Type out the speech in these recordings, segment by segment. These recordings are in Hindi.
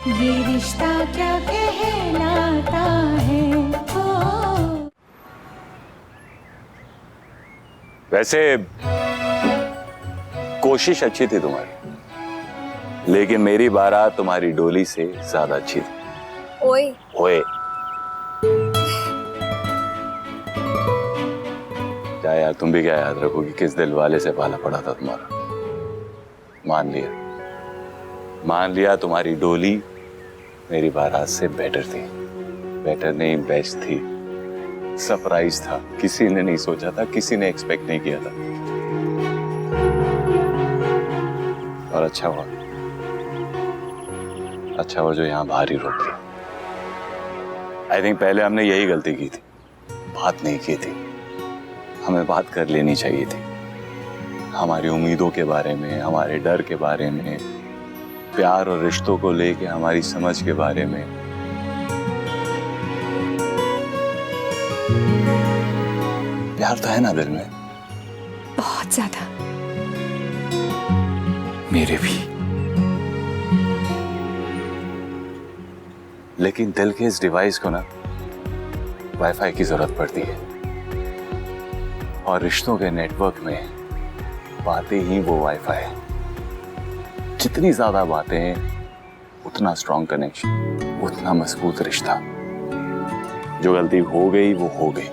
ये रिश्ता क्या कहलाता है ओ। वैसे कोशिश अच्छी थी तुम्हारी, लेकिन मेरी बारात तुम्हारी डोली से ज्यादा अच्छी थी। ओए ओए क्या यार, तुम भी क्या याद रखोगी किस दिल वाले से पाला पड़ा था तुम्हारा। मान लिया तुम्हारी डोली मेरी बारात से बेटर थी। बेटर नहीं, बेस्ट थी। सरप्राइज था, किसी ने नहीं सोचा था, किसी ने एक्सपेक्ट नहीं किया था। और अच्छा हुआ जो यहाँ बाहर ही रोक लिया। आई थिंक पहले हमने यही गलती की थी, बात नहीं की थी। हमें बात कर लेनी चाहिए थी, हमारी उम्मीदों के बारे में, हमारे डर के बारे में, प्यार और रिश्तों को लेके हमारी समझ के बारे में। प्यार तो है ना दिल में? बहुत ज्यादा। मेरे भी। लेकिन दिल के इस डिवाइस को ना वाईफाई की जरूरत पड़ती है, और रिश्तों के नेटवर्क में बातें ही वो वाईफाई है। जितनी ज्यादा बातें उतना स्ट्रॉन्ग कनेक्शन, उतना मजबूत रिश्ता। जो गलती हो गई वो हो गई,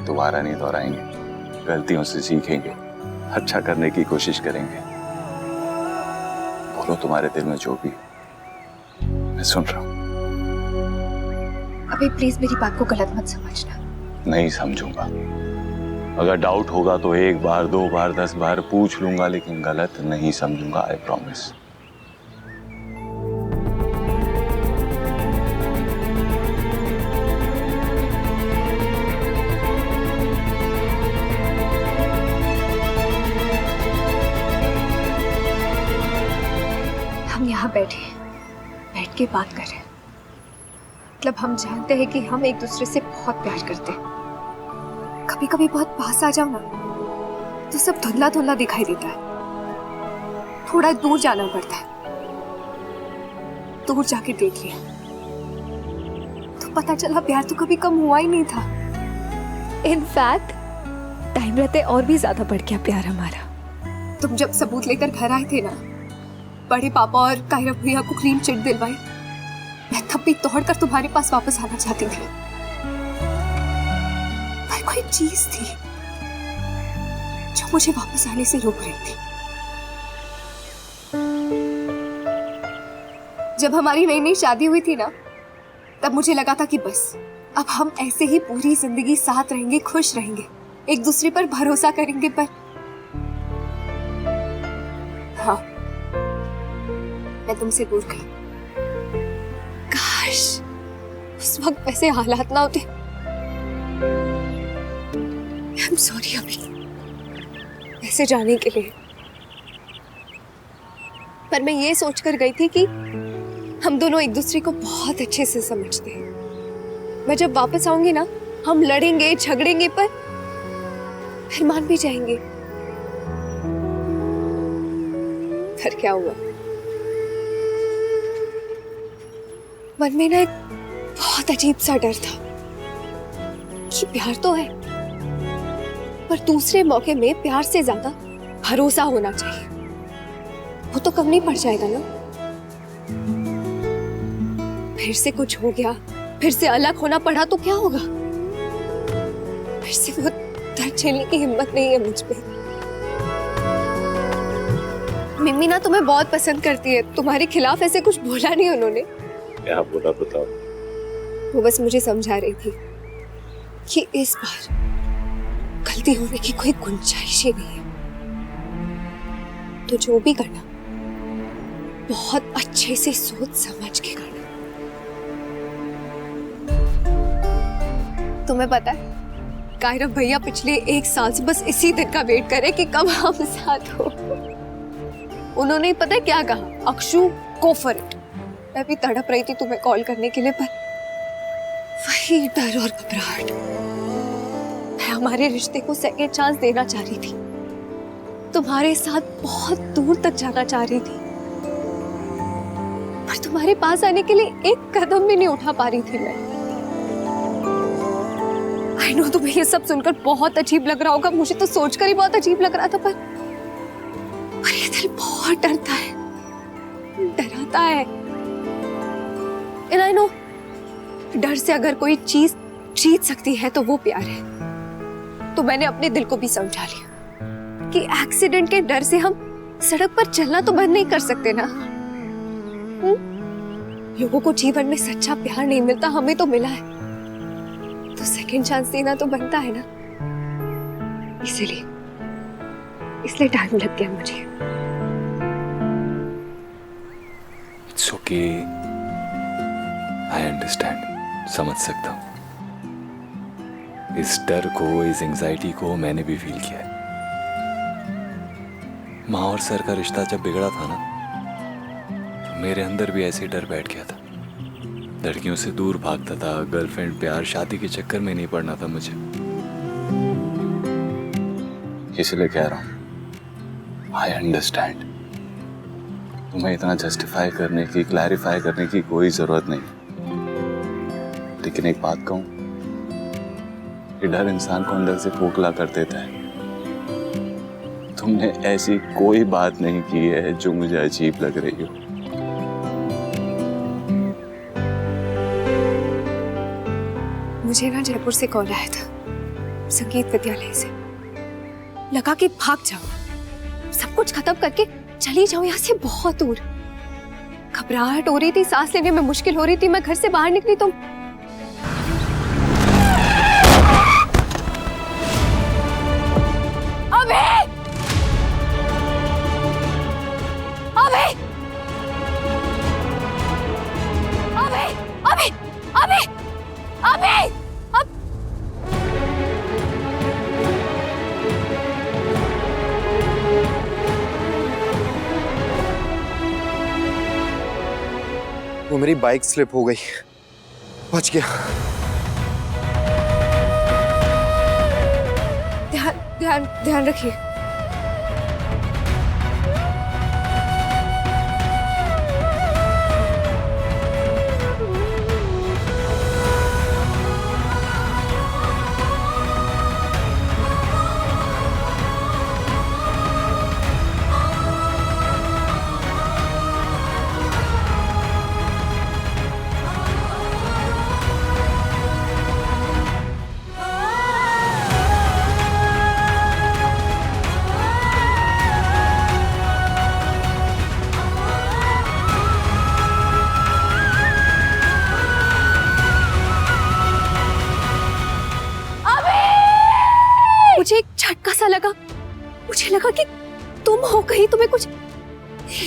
दोबारा नहीं दोहराएंगे। गलतियों से सीखेंगे, अच्छा करने की कोशिश करेंगे। बोलो तुम्हारे दिल में जो भी, मैं सुन रहा हूं। अभी प्लीज मेरी बात को गलत मत समझना। नहीं समझूंगा। अगर डाउट होगा तो 1 बार 2 बार 10 बार पूछ लूंगा, लेकिन गलत नहीं समझूंगा, आई प्रॉमिस। हम यहाँ बैठ के बात कर रहे हैं। मतलब हम जानते हैं कि हम एक दूसरे से बहुत प्यार करते हैं। कभी कभी बहुत पास आ जाओ ना तो सब धुंधला धुंधला दिखाई देता है। थोड़ा दूर जाना पड़ता है। दूर जाके देख लिया तो पता चला प्यार तो कभी कम हुआ ही नहीं था। इनफैक्ट टाइम रहते और भी ज्यादा बढ़ गया प्यार हमारा। तुम जब सबूत लेकर घर आए थे ना, बड़े पापा और कायरा भैया को क्लीन चिट दिलवाई, मैं तब भी दौड़कर तुम्हारे पास वापस आना चाहती थी। पर कोई चीज थी जो मुझे वापस आने से रोक रही थी। जब हमारी नई नई शादी हुई थी ना, तब मुझे लगा था कि बस अब हम ऐसे ही पूरी जिंदगी साथ रहेंगे, खुश रहेंगे, एक दूसरे पर भरोसा करेंगे। पर हाँ, मैं तुमसे दूर गई। काश उस वक्त वैसे हालात ना होते। I'm sorry अभी ऐसे जाने के लिए। पर मैं ये सोचकर गई थी कि हम दोनों एक दूसरे को बहुत अच्छे से समझते हैं। मैं जब वापस आऊंगी ना, हम लड़ेंगे झगड़ेंगे, पर फिर मान भी जाएंगे। फिर क्या हुआ? मन में ना एक बहुत अजीब सा डर था कि प्यार तो है, पर दूसरे मौके में प्यार से ज्यादा भरोसा होना चाहिए। वो तो कम नहीं पड़ जाएगा ना। फिर से कुछ हो गया, फिर से अलग होना पड़ा तो क्या होगा? फिर से वो दर्द झेलने की हिम्मत नहीं है मुझ पे। मिम्मी ना तुम्हें बहुत पसंद करती है। तुम्हारे खिलाफ ऐसे कुछ बोला नहीं उन्होंने? क्या बोला बताओ? वो बस मुझे समझा रही थी कि इस बार गलती होने की कोई गुंजाइश ही नहीं है। तो जो भी करना बहुत अच्छे से सोच समझ के करना। तुम्हें पता है, कायरा भैया पिछले 1 साल से बस इसी दिन का वेट कर रहे कि कब हम साथ हो। उन्होंने पता है क्या कहा? Akshu go for it. मैं भी तड़प रही थी तुम्हें कॉल करने के लिए, पर वही डर और घबराहट। मैं हमारे रिश्ते को सेकंड चांस देना चाह रही थी, तुम्हारे साथ बहुत दूर तक जाना चाह रही थी, पर तुम्हारे पास आने के लिए एक कदम भी नहीं उठा पा रही थी मैं। आई नो तुम्हें ये सब सुनकर बहुत अजीब लग रहा होगा, मुझे तो सोचकर ही बहुत अजीब लग रहा था, पर ये दिल बहुत डरता है, डराता है। एंड आई नो डर से अगर कोई चीज जीत सकती है तो वो प्यार है। तो मैंने अपने दिल को भी समझा लिया कि एक्सीडेंट के डर से हम सड़क पर चलना तो बंद नहीं कर सकते ना। लोगों को जीवन में सच्चा प्यार नहीं मिलता, हमें तो मिला है, तो सेकंड चांस देना तो बनता है ना। इसलिए टाइम लग गया मुझे। इट्स ओके, आई अंडरस्टैंड, समझ सकता हूँ। इस डर को, इस एंजाइटी को मैंने भी फील किया है। माँ और सर का रिश्ता जब बिगड़ा था ना, तो मेरे अंदर भी ऐसे ही डर बैठ गया था। लड़कियों से दूर भागता था, गर्लफ्रेंड, प्यार, शादी के चक्कर में नहीं पड़ना था मुझे। इसलिए कह रहा हूं, आई अंडरस्टैंड। तुम्हें इतना जस्टिफाई करने की, क्लैरिफाई करने की कोई जरूरत नहीं। लेकिन एक बात कहूं, ये डर इंसान को अंदर से खोखला कर देता है। तुमने ऐसी कोई बात नहीं की है जो मुझे अजीब लग रही हो। मुझे ना जयपुर से कॉल आया था, संगीत विद्यालय से। लगा कि भाग जाओ, सब कुछ खत्म करके चली जाओ यहाँ से बहुत दूर। घबराहट हो रही थी, सांस लेने में मुश्किल हो रही थी। मैं घर से बाहर निकली तो वो मेरी बाइक स्लिप हो गई, बच गया। ध्यान रखिए। मुझे एक झटका सा लगा, मुझे लगा कि तुम हो गई, तुम्हें कुछ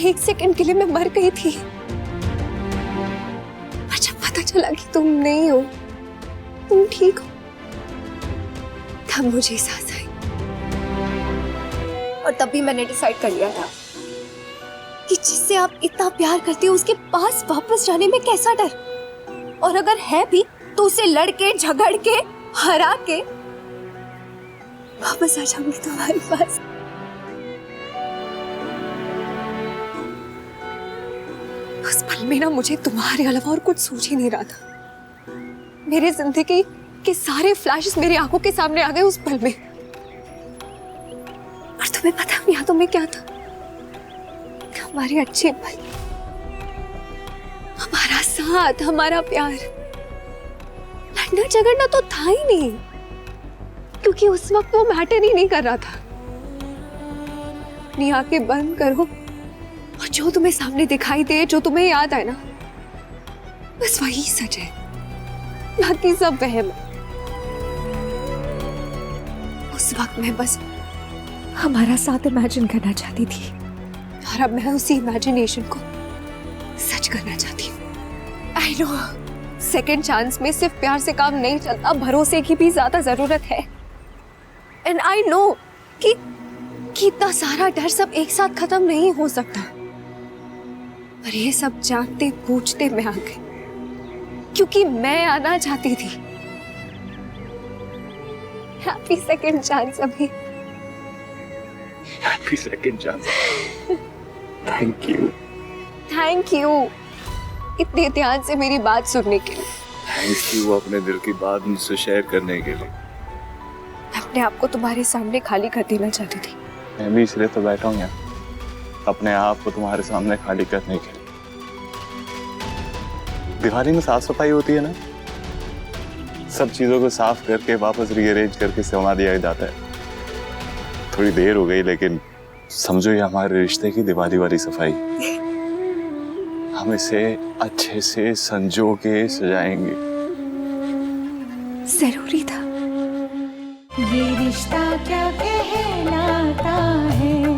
एक सेकंड के लिए मैं मर गई थी। पर जब पता चला कि तुम नहीं हो, तुम ठीक हो, तब मुझे सांस आई। और तब भी मैंने डिसाइड कर लिया था कि जिससे आप इतना प्यार करते हो उसके पास वापस जाने में कैसा डर, और अगर है भी तो उसे लड़के झगड़ के हरा के वापस आ जाऊंगी तुम्हारे पास। उस पल में ना मुझे तुम्हारे अलावा और कुछ सूझ ही नहीं रहा था। मेरी जिंदगी के सारे फ्लैशेस मेरी आंखों के सामने आ गए उस पल में। और तुम्हें पता है यादों में क्या था? हमारे अच्छे पल, हमारा साथ, हमारा प्यार। लड़ना झगड़ना तो था ही नहीं, क्योंकि उस वक्त वो मैटर ही नहीं कर रहा था। अपनी आंखें बंद करो और जो तुम्हें सामने दिखाई दे, जो तुम्हें याद आए ना, बस वही सच है, बाकी सब वहम है। उस वक्त मैं बस हमारा साथ इमेजिन करना चाहती थी, और अब मैं उसी इमेजिनेशन को सच करना चाहती हूँ। आई नो सेकंड चांस में सिर्फ प्यार से काम नहीं चलता, भरोसे की भी ज्यादा जरूरत है। एंड आई नो कि इतना सारा डर सब एक साथ खत्म नहीं हो सकता, पर ये सब जानते बूझते मैं आ गई, क्योंकि मैं आना चाहती थी। हैप्पी सेकंड चांस अभी। Happy second chance. Thank you. Thank you. इतने ध्यान से मेरी बात सुनने के लिए। थैंक यू अपने दिल की बात मुझसे शेयर करने के लिए। मैं अपने आप को तुम्हारे सामने खाली कर देना चाहती थी। मैं भी इसलिए तो बैठा हूँ यहाँ, अपने आप को तुम्हारे सामने खाली करने के लिए। दिवाली में साफ सफाई होती है ना, सब चीजों को साफ करके वापस रीअरेंज करके समा दिया जाता है। थोड़ी देर हो गई, लेकिन समझो ये हमारे रिश्ते की दिवाली वाली सफाई। हम इसे अच्छे से संजो के सजाएंगे। जरूरी था। ये रिश्ता क्या कहलाता है।